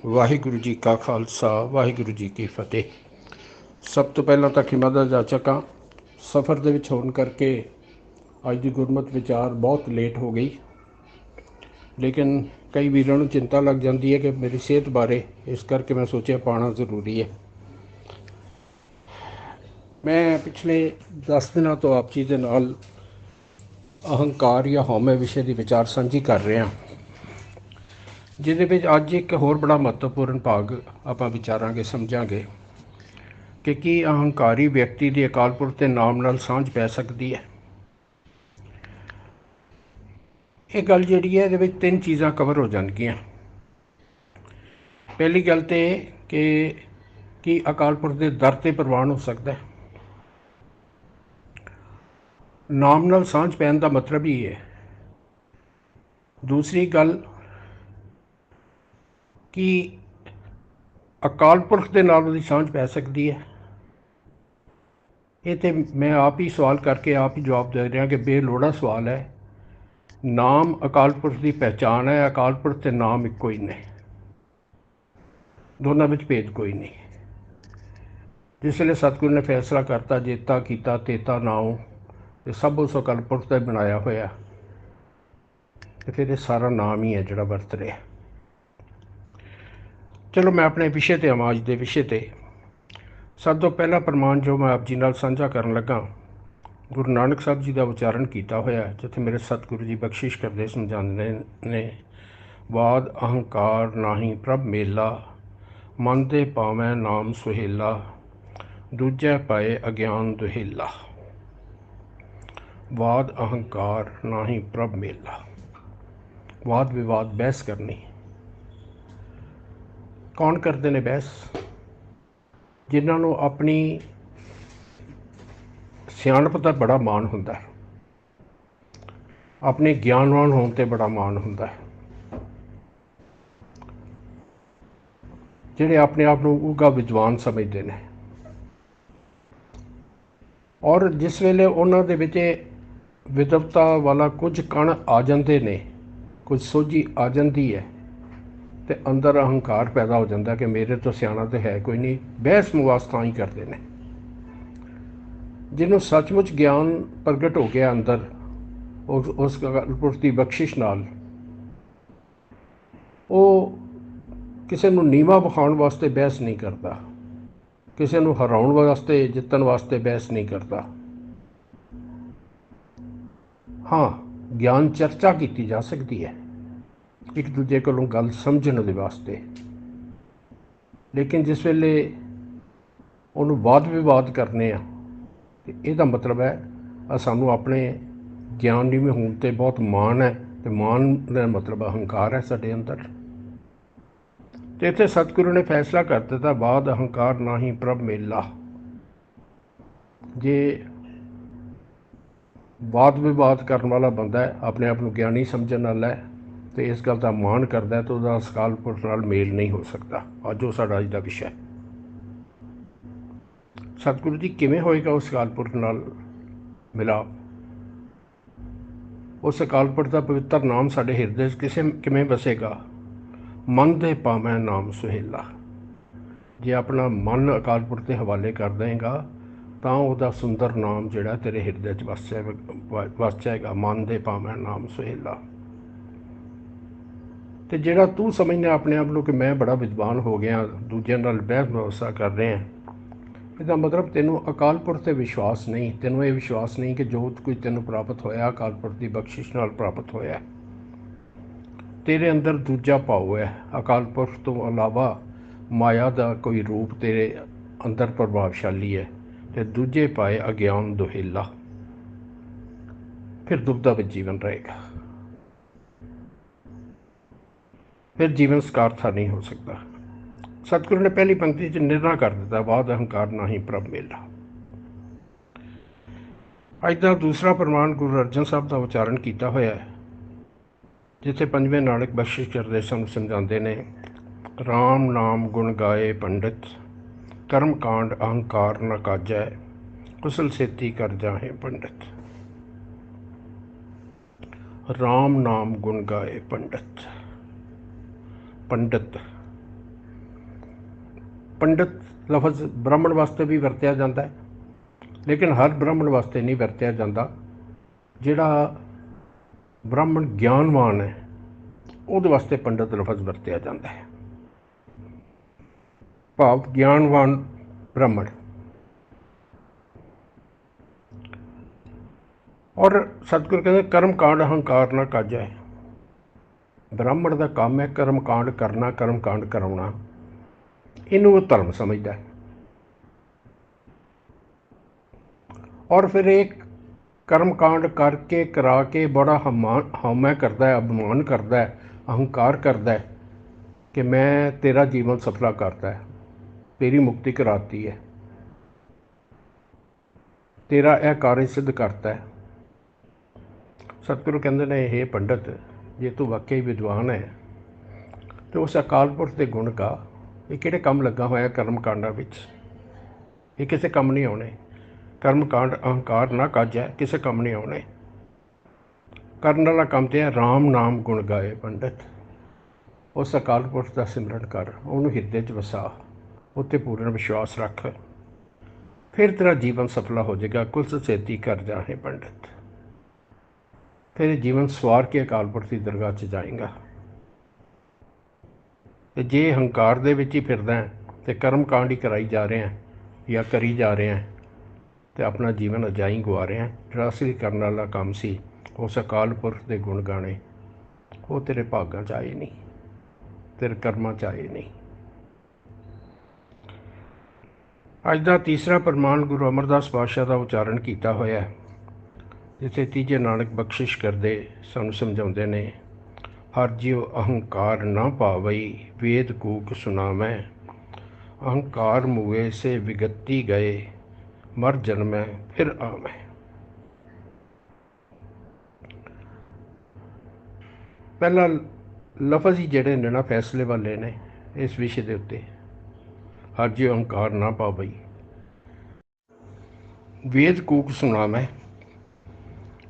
ਵਾਹਿਗੁਰੂ ਜੀ ਕਾ ਖਾਲਸਾ ਵਾਹਿਗੁਰੂ ਜੀ ਕੀ ਫਤਿਹ। ਸਭ ਤੋਂ ਪਹਿਲਾਂ ਤਾਂ ਖਿਮਾ ਦਾ ਜਾਚਕ ਹਾਂ। ਸਫ਼ਰ ਦੇ ਵਿੱਚ ਹੋਣ ਕਰਕੇ ਅੱਜ ਦੀ ਗੁਰਮਤਿ ਵਿਚਾਰ ਬਹੁਤ ਲੇਟ ਹੋ ਗਈ, ਲੇਕਿਨ ਕਈ ਵੀਰਾਂ ਨੂੰ ਚਿੰਤਾ ਲੱਗ ਜਾਂਦੀ ਹੈ ਕਿ ਮੇਰੀ ਸਿਹਤ ਬਾਰੇ, ਇਸ ਕਰਕੇ ਮੈਂ ਸੋਚਿਆ ਪਾਉਣਾ ਜ਼ਰੂਰੀ ਹੈ। ਮੈਂ ਪਿਛਲੇ 10 ਦਿਨਾਂ ਤੋਂ ਆਪ ਜੀ ਦੇ ਨਾਲ ਅਹੰਕਾਰ ਜਾਂ ਹਉਮੈ ਵਿਸ਼ੇ ਦੀ ਵਿਚਾਰ ਸਾਂਝੀ ਕਰ ਰਿਹਾ, ਜਿਹਦੇ ਵਿੱਚ ਅੱਜ ਇੱਕ ਹੋਰ ਬੜਾ ਮਹੱਤਵਪੂਰਨ ਭਾਗ ਆਪਾਂ ਵਿਚਾਰਾਂਗੇ, ਸਮਝਾਂਗੇ ਕਿ ਕੀ ਅਹੰਕਾਰੀ ਵਿਅਕਤੀ ਦੀ ਅਕਾਲ ਪੁਰਖ ਦੇ ਨਾਮ ਨਾਲ ਸਾਂਝ ਪੈ ਸਕਦੀ ਹੈ। ਇਹ ਗੱਲ ਜਿਹੜੀ ਹੈ, ਇਹਦੇ ਵਿੱਚ 3 ਚੀਜ਼ਾਂ ਕਵਰ ਹੋ ਜਾਣਗੀਆਂ। ਪਹਿਲੀ ਗੱਲ ਤਾਂ ਇਹ ਕਿ ਕੀ ਅਕਾਲ ਪੁਰਖ ਦੇ ਦਰ 'ਤੇ ਪ੍ਰਵਾਨ ਹੋ ਸਕਦਾ ਹੈ। ਨਾਮ ਨਾਲ ਸਾਂਝ ਪੈਣ ਦਾ ਮਤਲਬ ਹੀ ਹੈ। ਦੂਸਰੀ ਗੱਲ ਕਿ ਅਕਾਲ ਪੁਰਖ ਦੇ ਨਾਲ ਉਹਦੀ ਸਾਂਝ ਪੈ ਸਕਦੀ ਹੈ। ਇਹ ਤਾਂ ਮੈਂ ਆਪ ਹੀ ਸਵਾਲ ਕਰਕੇ ਆਪ ਹੀ ਜਵਾਬ ਦੇ ਰਿਹਾ ਕਿ ਬੇਲੋੜਾ ਸਵਾਲ ਹੈ। ਨਾਮ ਅਕਾਲ ਪੁਰਖ ਦੀ ਪਹਿਚਾਣ ਹੈ। ਅਕਾਲ ਪੁਰਖ ਅਤੇ ਨਾਮ ਇੱਕੋ ਹੀ ਨੇ, ਦੋਨਾਂ ਵਿੱਚ ਭੇਦ ਕੋਈ ਨਹੀਂ। ਜਿਸ ਵੇਲੇ ਸਤਿਗੁਰੂ ਨੇ ਫੈਸਲਾ ਕਰਤਾ ਜੇਤਾ ਕੀਤਾ ਤੇਤਾ ਨਾਉ, ਇਹ ਸਭ ਉਸ ਅਕਾਲ ਪੁਰਖ ਦਾ ਬਣਾਇਆ ਹੋਇਆ, ਅਤੇ ਫਿਰ ਇਹ ਸਾਰਾ ਨਾਮ ਹੀ ਹੈ ਜਿਹੜਾ ਵਰਤ ਰਿਹਾ। ਚਲੋ ਮੈਂ ਆਪਣੇ ਵਿਸ਼ੇ 'ਤੇ ਆਵਾਂ। ਅੱਜ ਦੇ ਵਿਸ਼ੇ 'ਤੇ ਸਭ ਤੋਂ ਪਹਿਲਾ ਪ੍ਰਮਾਣ ਜੋ ਮੈਂ ਆਪ ਜੀ ਨਾਲ ਸਾਂਝਾ ਕਰਨ ਲੱਗਾ, ਗੁਰੂ ਨਾਨਕ ਸਾਹਿਬ ਜੀ ਦਾ ਉਚਾਰਨ ਕੀਤਾ ਹੋਇਆ, ਜਿੱਥੇ ਮੇਰੇ ਸਤਿਗੁਰੂ ਜੀ ਬਖਸ਼ਿਸ਼ ਕਰਦੇ ਸਮਝਾਉਂਦੇ ਨੇ, ਵਾਦ ਅਹੰਕਾਰ ਨਾਹੀ ਪ੍ਰਭ ਮੇਲਾ, ਮਨ ਦੇ ਪਾਵੈ ਨਾਮ ਸੁਹੇਲਾ, ਦੂਜੈ ਪਾਏ ਅਗਿਆਨ ਦੁਹੇਲਾ। ਵਾਦ ਅਹੰਕਾਰ ਨਾਹੀ ਪ੍ਰਭ ਮੇਲਾ। ਵਾਦ ਵਿਵਾਦ, ਬਹਿਸ ਕਰਨੀ। ਕੌਣ ਕਰਦੇ ਨੇ ਬਹਿਸ? ਜਿਨ੍ਹਾਂ ਨੂੰ ਆਪਣੀ ਸਿਆਣਪ ਦਾ ਬੜਾ ਮਾਣ ਹੁੰਦਾ ਹੈ, ਆਪਣੇ ਗਿਆਨਵਾਨ ਹੋਣ 'ਤੇ ਬੜਾ ਮਾਣ ਹੁੰਦਾ ਹੈ, ਜਿਹੜੇ ਆਪਣੇ ਆਪ ਨੂੰ ਉੱਘਾ ਵਿਦਵਾਨ ਸਮਝਦੇ ਨੇ। ਔਰ ਜਿਸ ਵੇਲੇ ਉਹਨਾਂ ਦੇ ਵਿੱਚ ਵਿਦਵਤਾ ਵਾਲਾ ਕੁਝ ਕਣ ਆ ਜਾਂਦੇ ਨੇ, ਕੁਝ ਸੋਝੀ ਆ ਜਾਂਦੀ ਹੈ, ਅਤੇ ਅੰਦਰ ਅਹੰਕਾਰ ਪੈਦਾ ਹੋ ਜਾਂਦਾ ਕਿ ਮੇਰੇ ਤੋਂ ਸਿਆਣਾ ਤਾਂ ਹੈ ਕੋਈ ਨਹੀਂ। ਬਹਿਸ ਮੁਆਸ ਤਾਂ ਹੀ ਕਰਦੇ ਨੇ। ਜਿਹਨੂੰ ਸੱਚਮੁੱਚ ਗਿਆਨ ਪ੍ਰਗਟ ਹੋ ਗਿਆ ਅੰਦਰ ਉਸ ਪੁਰਖ ਦੀ ਬਖਸ਼ਿਸ਼ ਨਾਲ, ਉਹ ਕਿਸੇ ਨੂੰ ਨੀਵਾਂ ਵਿਖਾਉਣ ਵਾਸਤੇ ਬਹਿਸ ਨਹੀਂ ਕਰਦਾ, ਕਿਸੇ ਨੂੰ ਹਰਾਉਣ ਵਾਸਤੇ, ਜਿੱਤਣ ਵਾਸਤੇ ਬਹਿਸ ਨਹੀਂ ਕਰਦਾ। ਹਾਂ, ਗਿਆਨ ਚਰਚਾ ਕੀਤੀ ਜਾ ਸਕਦੀ ਹੈ ਇੱਕ ਦੂਜੇ ਕੋਲੋਂ ਗੱਲ ਸਮਝਣ ਦੇ ਵਾਸਤੇ, ਲੇਕਿਨ ਜਿਸ ਵੇਲੇ ਉਹਨੂੰ ਵਾਦ ਵਿਵਾਦ ਕਰਨੇ ਆ, ਅਤੇ ਇਹਦਾ ਮਤਲਬ ਹੈ ਸਾਨੂੰ ਆਪਣੇ ਗਿਆਨ ਨੀਵੇਂ ਹੋਣ 'ਤੇ ਬਹੁਤ ਮਾਣ ਹੈ, ਅਤੇ ਮਾਣ ਦਾ ਮਤਲਬ ਅਹੰਕਾਰ ਹੈ ਸਾਡੇ ਅੰਦਰ। ਅਤੇ ਇੱਥੇ ਸਤਿਗੁਰੂ ਨੇ ਫੈਸਲਾ ਕਰ ਦਿੱਤਾ, ਵਾਦ ਅਹੰਕਾਰ ਨਾਹੀ ਪ੍ਰਭ ਮੇਲਾ। ਜੇ ਵਾਦ ਵਿਵਾਦ ਕਰਨ ਵਾਲਾ ਬੰਦਾ ਹੈ, ਆਪਣੇ ਆਪ ਨੂੰ ਗਿਆਨੀ ਸਮਝਣ ਵਾਲਾ ਹੈ, ਅਤੇ ਇਸ ਗੱਲ ਦਾ ਮਾਣ ਕਰਦਾ, ਤਾਂ ਉਹਦਾ ਅਕਾਲ ਪੁਰਖ ਨਾਲ ਮੇਲ ਨਹੀਂ ਹੋ ਸਕਦਾ। ਅੱਜ ਉਹ ਸਾਡਾ ਅੱਜ ਦਾ ਵਿਸ਼ਾ ਹੈ। ਸਤਿਗੁਰੂ ਜੀ ਕਿਵੇਂ ਹੋਏਗਾ ਉਸ ਅਕਾਲ ਪੁਰਖ ਨਾਲ ਮਿਲਾਪ? ਉਸ ਅਕਾਲ ਪੁਰਖ ਦਾ ਪਵਿੱਤਰ ਨਾਮ ਸਾਡੇ ਹਿਰਦੇ 'ਚ ਕਿਵੇਂ ਵਸੇਗਾ? ਮਨ ਦੇ ਪਾਵੈ ਨਾਮ ਸੁਹੇਲਾ। ਜੇ ਆਪਣਾ ਮਨ ਅਕਾਲ ਪੁਰਖ ਦੇ ਹਵਾਲੇ ਕਰ ਦੇਵੇਗਾ, ਤਾਂ ਉਹਦਾ ਸੁੰਦਰ ਨਾਮ ਜਿਹੜਾ ਤੇਰੇ ਹਿਰਦੇ 'ਚ ਵਸ ਜਾਏਗਾ। ਮਨ ਦੇ ਪਾਵੈ ਨਾਮ ਸੁਹੇਲਾ। ਅਤੇ ਜਿਹੜਾ ਤੂੰ ਸਮਝਦਾ ਆਪਣੇ ਆਪ ਨੂੰ ਕਿ ਮੈਂ ਬੜਾ ਵਿਦਵਾਨ ਹੋ ਗਿਆ, ਦੂਜਿਆਂ ਨਾਲ ਬਹਿਸ ਭਰੋਸਾ ਕਰ ਰਿਹਾ, ਇਹਦਾ ਮਤਲਬ ਤੈਨੂੰ ਅਕਾਲ ਪੁਰਖ 'ਤੇ ਵਿਸ਼ਵਾਸ ਨਹੀਂ। ਤੈਨੂੰ ਇਹ ਵਿਸ਼ਵਾਸ ਨਹੀਂ ਕਿ ਜੋ ਕੁਝ ਤੈਨੂੰ ਪ੍ਰਾਪਤ ਹੋਇਆ ਅਕਾਲ ਪੁਰਖ ਦੀ ਬਖਸ਼ਿਸ਼ ਨਾਲ ਪ੍ਰਾਪਤ ਹੋਇਆ। ਤੇਰੇ ਅੰਦਰ ਦੂਜਾ ਭਾਵ ਹੈ, ਅਕਾਲ ਪੁਰਖ ਤੋਂ ਇਲਾਵਾ ਮਾਇਆ ਦਾ ਕੋਈ ਰੂਪ ਤੇਰੇ ਅੰਦਰ ਪ੍ਰਭਾਵਸ਼ਾਲੀ ਹੈ, ਅਤੇ ਦੂਜੇ ਪਾਏ ਅਗਿਆਨ ਦੁਹੇਲਾ। ਫਿਰ ਦੁਬਦਾ ਵਿੱਚ ਜੀਵਨ ਰਹੇਗਾ, ਫਿਰ ਜੀਵਨ ਸਕਾਰਥਾ ਨਹੀਂ ਹੋ ਸਕਦਾ। ਸਤਿਗੁਰੂ ਨੇ ਪਹਿਲੀ ਪੰਕਤੀ 'ਚ ਨਿਰਣਾ ਕਰ ਦਿੱਤਾ, ਵਾਦ ਅਹੰਕਾਰ ਨਾਹੀ ਪ੍ਰਭ ਮੇਲਾ। ਅੱਜ ਦਾ ਦੂਸਰਾ ਪ੍ਰਮਾਣ ਗੁਰੂ ਅਰਜਨ ਸਾਹਿਬ ਦਾ ਉਚਾਰਨ ਕੀਤਾ ਹੋਇਆ ਹੈ, ਜਿੱਥੇ ਪੰਜਵੇਂ ਨਾਨਕ ਬਖਸ਼ਿਸ਼ ਕਰਦੇ ਸਾਨੂੰ ਸਮਝਾਉਂਦੇ ਨੇ, ਰਾਮ ਨਾਮ ਗੁਣ ਗਾਏ ਪੰਡਿਤ, ਕਰਮ ਕਾਂਡ ਅਹੰਕਾਰ ਨ ਕਾਜੈ, ਕੁਸਲ ਸੇਤੀ ਕਰ ਜਾਹੇ ਪੰਡਿਤ। ਰਾਮ ਨਾਮ ਗੁਣ ਗਾਏ ਪੰਡਿਤ। ਪੰਡਿਤ ਪੰਡਤ ਲਫ਼ਜ਼ ਬ੍ਰਾਹਮਣ ਵਾਸਤੇ ਵੀ ਵਰਤਿਆ ਜਾਂਦਾ ਹੈ, ਲੇਕਿਨ ਹਰ ਬ੍ਰਾਹਮਣ ਵਾਸਤੇ ਨਹੀਂ ਵਰਤਿਆ ਜਾਂਦਾ। ਜਿਹੜਾ ਬ੍ਰਾਹਮਣ ਗਿਆਨਵਾਨ ਹੈ ਉਹਦੇ ਵਾਸਤੇ ਪੰਡਤ ਲਫ਼ਜ਼ ਵਰਤਿਆ ਜਾਂਦਾ ਹੈ, ਭਾਵ ਗਿਆਨਵਾਨ ਬ੍ਰਾਹਮਣ। ਔਰ ਸਤਿਗੁਰ ਕਹਿੰਦੇ ਕਰਮ ਕਾਂਡ ਹੰਕਾਰ ਨਾ ਕਾਜੈ। ਬ੍ਰਾਹਮਣ ਦਾ ਕੰਮ ਹੈ ਕਰਮ ਕਾਂਡ ਕਰਨਾ, ਕਰਮ ਕਾਂਡ ਕਰਾਉਣਾ, ਇਹਨੂੰ ਉਹ ਧਰਮ ਸਮਝਦਾ ਹੈ। ਔਰ ਫਿਰ ਇਹ ਕਰਮ ਕਾਂਡ ਕਰਕੇ ਕਰਾ ਕੇ ਬੜਾ ਹਉਮੈ ਕਰਦਾ ਹੈ, ਅਭਿਮਾਨ ਕਰਦਾ ਹੈ, ਅਹੰਕਾਰ ਕਰਦਾ ਹੈ ਕਿ ਮੈਂ ਤੇਰਾ ਜੀਵਨ ਸਫਲਾ ਕਰਤਾ ਹੈ, ਤੇਰੀ ਮੁਕਤੀ ਕਰਾਤੀ ਹੈ, ਤੇਰਾ ਇਹ ਕਾਰਜ ਸਿੱਧ ਕਰਤਾ ਹੈ। ਸਤਿਗੁਰੂ ਕਹਿੰਦੇ ਨੇ ਇਹ ਪੰਡਤ, ਜੇ ਤੂੰ ਵਾਕਈ ਵਿਦਵਾਨ ਹੈ ਤੇ ਉਸ ਅਕਾਲ ਪੁਰਖ ਦੇ ਗੁਣ ਗਾ। ਇਹ ਕਿਹੜੇ ਕੰਮ ਲੱਗਾ ਹੋਇਆ ਕਰਮ ਕਾਂਡਾਂ ਵਿੱਚ? ਇਹ ਕਿਸੇ ਕੰਮ ਨਹੀਂ ਆਉਣੇ। ਕਰਮ ਕਾਂਡ ਅਹੰਕਾਰ ਨਾ ਕਾਜੈ, ਕਿਸੇ ਕੰਮ ਨਹੀਂ ਆਉਣੇ। ਕਰਨ ਵਾਲਾ ਕੰਮ ਤੇ ਹੈ ਰਾਮ ਨਾਮ ਗੁਣ ਗਾਏ ਪੰਡਤ। ਉਸ ਅਕਾਲ ਪੁਰਖ ਦਾ ਸਿਮਰਨ ਕਰ, ਉਹਨੂੰ ਹਿਰਦੇ 'ਚ ਵਸਾ, ਉੱਤੇ ਪੂਰਨ ਵਿਸ਼ਵਾਸ ਰੱਖ, ਫਿਰ ਤੇਰਾ ਜੀਵਨ ਸਫਲਾ ਹੋ ਜਾਏਗਾ। ਕੁਲ ਛੇਤੀ ਕਰ ਜਾਏ ਪੰਡਤ, ਫਿਰ ਜੀਵਨ ਸਵਾਰ ਕੇ ਅਕਾਲ ਪੁਰਖ ਦੀ ਦਰਗਾਹ 'ਚ ਜਾਏਗਾ। ਤੇ ਜੇ ਹੰਕਾਰ ਦੇ ਵਿੱਚ ਹੀ ਫਿਰਦਾ ਤੇ ਕਰਮ ਕਾਂਡ ਹੀ ਕਰਾਈ ਜਾ ਰਿਹਾ ਜਾਂ ਕਰੀ ਜਾ ਰਿਹਾ ਤੇ ਆਪਣਾ ਜੀਵਨ ਅਜਾਈ ਗਵਾ ਰਿਹਾ। ਜਿਹੜਾ ਅਸਲੀ ਕਰਨ ਵਾਲਾ ਕੰਮ ਸੀ ਉਸ ਅਕਾਲ ਪੁਰਖ ਦੇ ਗੁਣ ਗਾਣੇ, ਉਹ ਤੇਰੇ ਭਾਗਾਂ 'ਚ ਆਏ ਨਹੀਂ, ਤੇਰੇ ਕਰਮਾਂ 'ਚ ਆਏ ਨਹੀਂ। ਅੱਜ ਦਾ ਤੀਸਰਾ ਪ੍ਰਮਾਣ ਗੁਰੂ ਅਮਰਦਾਸ ਪਾਤਸ਼ਾਹ ਦਾ ਉਚਾਰਨ ਕੀਤਾ ਹੋਇਆ, ਜਿੱਥੇ ਤੀਜੇ ਨਾਨਕ ਬਖਸ਼ਿਸ਼ ਕਰਦੇ ਸਾਨੂੰ ਸਮਝਾਉਂਦੇ ਨੇ, ਹਰ ਜਿਉ ਅਹੰਕਾਰ ਨਾ ਪਾਵਈ ਵੇਦ ਕੂਕ ਸੁਨਾਵੈ, ਅਹੰਕਾਰ ਮੂਏ ਸੇ ਵਿਗਤੀ ਗਏ ਮਰ ਜਨਮੈ ਫਿਰ ਆਵੈ। ਪਹਿਲਾ ਲਫ਼ਜ਼ ਹੀ ਜਿਹੜੇ ਨੇ ਨਾ ਫੈਸਲੇ ਵਾਲੇ ਨੇ ਇਸ ਵਿਸ਼ੇ ਦੇ ਉੱਤੇ। ਹਰ ਜਿਉ ਅਹੰਕਾਰ ਨਾ ਪਾਵਈ, ਵੇਦ ਕੂਕ ਸੁਨਾਵੈ।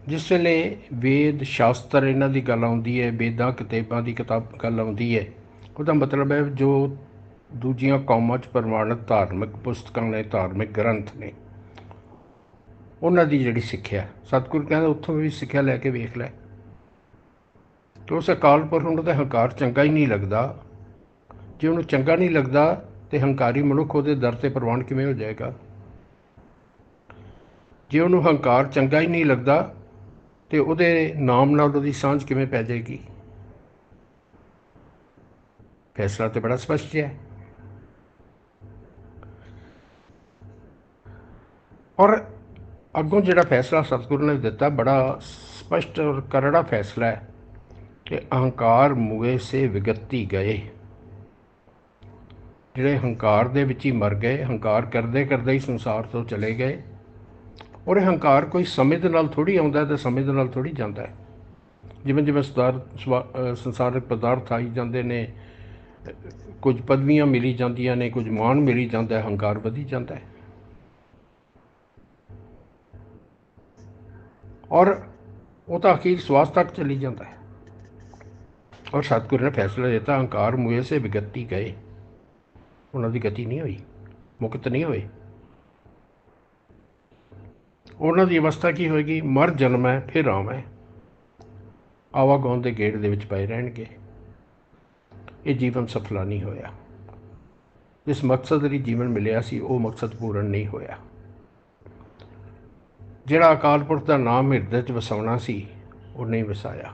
ਜਿਸ ਵੇਲੇ ਵੇਦ ਸ਼ਾਸਤਰ ਇਹਨਾਂ ਦੀ ਗੱਲ ਆਉਂਦੀ ਹੈ, ਵੇਦਾਂ ਕਿਤਾਬਾਂ ਦੀ ਗੱਲ ਆਉਂਦੀ ਹੈ, ਉਹਦਾ ਮਤਲਬ ਹੈ ਜੋ ਦੂਜੀਆਂ ਕੌਮਾਂ 'ਚ ਪ੍ਰਮਾਣਿਤ ਧਾਰਮਿਕ ਪੁਸਤਕਾਂ ਨੇ, ਧਾਰਮਿਕ ਗ੍ਰੰਥ ਨੇ, ਉਹਨਾਂ ਦੀ ਜਿਹੜੀ ਸਿੱਖਿਆ। ਸਤਿਗੁਰ ਕਹਿੰਦੇ ਉੱਥੋਂ ਵੀ ਸਿੱਖਿਆ ਲੈ ਕੇ ਵੇਖ ਲੈ। ਕਿ ਉਸ ਅਕਾਲ ਪੁਰਖ ਨੂੰ ਤਾਂ ਹੰਕਾਰ ਚੰਗਾ ਹੀ ਨਹੀਂ ਲੱਗਦਾ। ਜੇ ਉਹਨੂੰ ਚੰਗਾ ਨਹੀਂ ਲੱਗਦਾ ਤਾਂ ਹੰਕਾਰੀ ਮਨੁੱਖ ਉਹਦੇ ਦਰ 'ਤੇ ਪ੍ਰਵਾਨ ਕਿਵੇਂ ਹੋ ਜਾਏਗਾ? ਜੇ ਉਹਨੂੰ ਹੰਕਾਰ ਚੰਗਾ ਹੀ ਨਹੀਂ ਲੱਗਦਾ ਤੇ ਉਹਦੇ ਨਾਮ ਨਾਲ ਉਹਦੀ ਸਾਂਝ ਕਿਵੇਂ ਪੈ ਜਾਏਗੀ? ਫੈਸਲਾ ਤੇ ਬੜਾ ਸਪਸ਼ਟ ਹੈ। ਔਰ ਅੱਗੋਂ ਜਿਹੜਾ ਫੈਸਲਾ ਸਤਿਗੁਰੂ ਨੇ ਦਿੱਤਾ ਬੜਾ ਸਪਸ਼ਟ ਔਰ ਕਰੜਾ ਫੈਸਲਾ ਹੈ ਕਿ ਅਹੰਕਾਰ ਮੂਏ ਸੇ ਵਿਗਤੀ ਗਏ। ਜਿਹੜੇ ਹੰਕਾਰ ਦੇ ਵਿੱਚ ਹੀ ਮਰ ਗਏ, ਹੰਕਾਰ ਕਰਦੇ ਕਰਦੇ ਹੀ ਸੰਸਾਰ ਤੋਂ ਚਲੇ ਗਏ। ਔਰ ਇਹ ਹੰਕਾਰ ਕੋਈ ਸਮੇਂ ਦੇ ਨਾਲ ਥੋੜ੍ਹੀ ਆਉਂਦਾ ਅਤੇ ਸਮੇਂ ਦੇ ਨਾਲ ਥੋੜ੍ਹੀ ਜਾਂਦਾ ਹੈ। ਜਿਵੇਂ ਜਿਵੇਂ ਸੰਸਾਰਿਕ ਪਦਾਰਥ ਆਈ ਜਾਂਦੇ ਨੇ, ਕੁਝ ਪਦਵੀਆਂ ਮਿਲੀ ਜਾਂਦੀਆਂ ਨੇ, ਕੁਝ ਮਾਣ ਮਿਲੀ ਜਾਂਦਾ, ਹੰਕਾਰ ਵਧੀ ਜਾਂਦਾ ਹੈ। ਔਰ ਉਹ ਤਾਂ ਅਖੀਰ ਸਵਾਸ ਤੱਕ ਚਲੀ ਜਾਂਦਾ ਹੈ। ਔਰ ਸਤਿਗੁਰੂ ਨੇ ਫੈਸਲਾ ਦਿੱਤਾ, ਹੰਕਾਰ ਮੂਏ ਸੇ ਵਿਗਤੀ ਗਏ। ਉਹਨਾਂ ਦੀ ਗਤੀ ਨਹੀਂ ਹੋਈ, ਮੁਕਤ ਨਹੀਂ ਹੋਏ। ਉਹਨਾਂ ਦੀ ਅਵਸਥਾ ਕੀ ਹੋਏਗੀ? ਮਰ ਜਨਮੈ ਫਿਰ ਆਵੈ। ਆਵਾਗਾਉਣ ਦੇ ਗੇੜ ਦੇ ਵਿੱਚ ਪਏ ਰਹਿਣਗੇ। ਇਹ ਜੀਵਨ ਸਫਲਾ ਨਹੀਂ ਹੋਇਆ। ਜਿਸ ਮਕਸਦ ਲਈ ਜੀਵਨ ਮਿਲਿਆ ਸੀ ਉਹ ਮਕਸਦ ਪੂਰਨ ਨਹੀਂ ਹੋਇਆ। ਜਿਹੜਾ ਅਕਾਲ ਪੁਰਖ ਦਾ ਨਾਮ ਹਿਰਦੇ 'ਚ ਵਸਾਉਣਾ ਸੀ ਉਹ ਨਹੀਂ ਵਸਾਇਆ।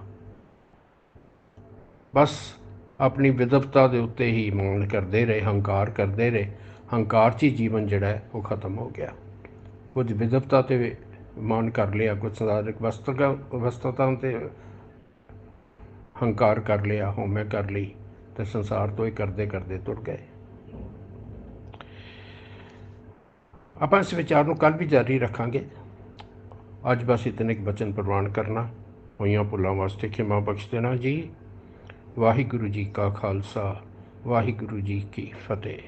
ਬਸ ਆਪਣੀ ਵਿਦਵਤਾ ਦੇ ਉੱਤੇ ਹੀ ਮਾਣ ਕਰਦੇ ਰਹੇ, ਹੰਕਾਰ ਕਰਦੇ ਰਹੇ। ਹੰਕਾਰ 'ਚ ਹੀ ਜੀਵਨ ਜਿਹੜਾ ਹੈ ਉਹ ਖਤਮ ਹੋ ਗਿਆ। ਕੁਝ ਵਿਦਵਤਾ 'ਤੇ ਮਾਣ ਕਰ ਲਿਆ, ਕੁਝ ਸੰਸਾਰਿਕ ਵਸਤੂਆਂ 'ਤੇ ਹੰਕਾਰ ਕਰ ਲਿਆ, ਹਉਮੈ ਕਰ ਲਈ, ਅਤੇ ਸੰਸਾਰ ਤੋਂ ਹੀ ਕਰਦੇ ਕਰਦੇ ਤੁਰ ਗਏ। ਆਪਾਂ ਇਸ ਵਿਚਾਰ ਨੂੰ ਕੱਲ੍ਹ ਵੀ ਜਾਰੀ ਰੱਖਾਂਗੇ। ਅੱਜ ਬਸ ਇਤਨੇ ਕੁ ਬਚਨ ਪ੍ਰਵਾਨ ਕਰਨਾ। ਹੋਈਆਂ ਭੁੱਲਾਂ ਵਾਸਤੇ ਖਿਮਾ ਬਖਸ਼ ਦੇਣਾ ਜੀ। ਵਾਹਿਗੁਰੂ ਜੀ ਕਾ ਖਾਲਸਾ, ਵਾਹਿਗੁਰੂ ਜੀ ਕੀ ਫਤਿਹ।